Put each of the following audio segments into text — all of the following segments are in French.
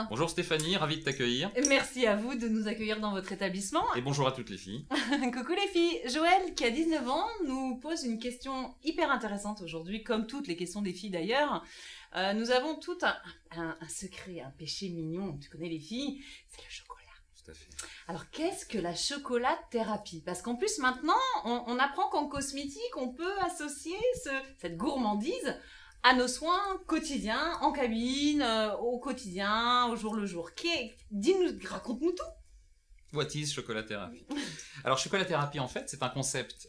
Bonjour Stéphanie, ravi de t'accueillir. Merci à vous de nous accueillir dans votre établissement. Et bonjour à toutes les filles. Coucou les filles. Joël, qui a 19 ans, nous pose une question hyper intéressante aujourd'hui, comme toutes les questions des filles d'ailleurs. Nous avons tout un secret, un péché mignon, tu connais les filles, c'est le chocolat. Tout à fait. Alors qu'est-ce que la chocolathérapie? Parce qu'en plus maintenant, on apprend qu'en cosmétique, on peut associer cette gourmandise à nos soins quotidiens, en cabine, au quotidien, au jour le jour. Dis-nous, raconte-nous tout. What is chocolathérapie? Alors chocolathérapie en fait c'est un concept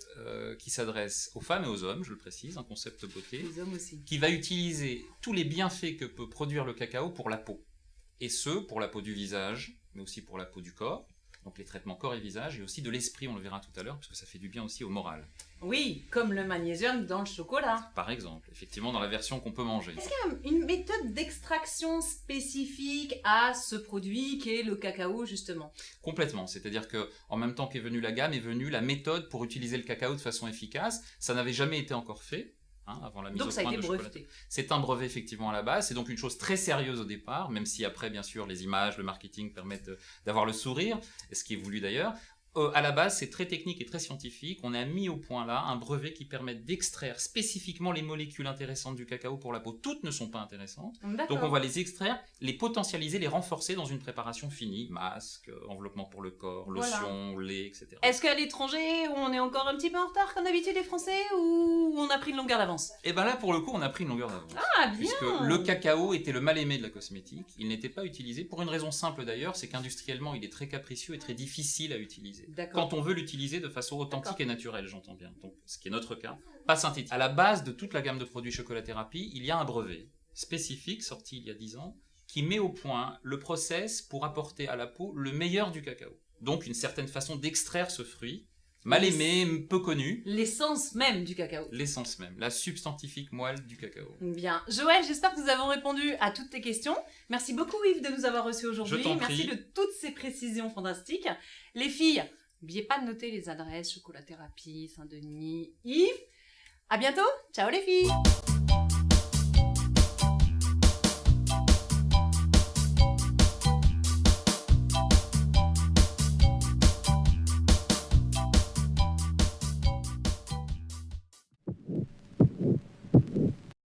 qui s'adresse aux femmes et aux hommes, je le précise, un concept beauté. Les hommes aussi. Qui va utiliser tous les bienfaits que peut produire le cacao pour la peau. Et ce, pour la peau du visage, mais aussi pour la peau du corps. Donc les traitements corps et visage, et aussi de l'esprit, on le verra tout à l'heure, parce que ça fait du bien aussi au moral. Oui, comme le magnésium dans le chocolat. Par exemple, effectivement dans la version qu'on peut manger. Est-ce qu'il y a une méthode d'extraction spécifique à ce produit qui est le cacao justement? Complètement, c'est-à-dire que en même temps qu'est venue la gamme, est venue la méthode pour utiliser le cacao de façon efficace. Ça n'avait jamais été encore fait. Avant la mise donc au ça a point été de breveté. C'est un brevet effectivement à la base, c'est donc une chose très sérieuse au départ, même si après bien sûr les images, le marketing permettent d'avoir le sourire, ce qui est voulu d'ailleurs. À la base c'est très technique et très scientifique, on a mis au point là un brevet qui permet d'extraire spécifiquement les molécules intéressantes du cacao pour la peau. Toutes ne sont pas intéressantes, donc on va les extraire, les potentialiser, les renforcer dans une préparation finie, masque, enveloppement pour le corps, lotion, lait, etc. Est-ce qu'à l'étranger on est encore un petit peu en retard comme d'habitude les Français, ou on a pris une longueur d'avance? Et bien là pour le coup on a pris une longueur d'avance. Ah bien. Puisque le cacao était le mal-aimé de la cosmétique, il n'était pas utilisé pour une raison simple d'ailleurs, c'est qu'industriellement il est très capricieux et très difficile à utiliser. Quand on veut l'utiliser de façon authentique et naturelle, j'entends bien. Donc, ce qui est notre cas, pas synthétique. À la base de toute la gamme de produits chocolathérapie, il y a un brevet spécifique sorti il y a 10 ans qui met au point le process pour apporter à la peau le meilleur du cacao. Donc une certaine façon d'extraire ce fruit, mal aimé, peu connu. L'essence même du cacao. L'essence même, la substantifique moelle du cacao. Bien. Joël, j'espère que nous avons répondu à toutes tes questions. Merci beaucoup Yves de nous avoir reçus aujourd'hui. Je t'en prie. Merci de toutes ces précisions fantastiques. Les filles, n'oubliez pas de noter les adresses chocolathérapie, Saint-Denis, Yves. À bientôt. Ciao les filles.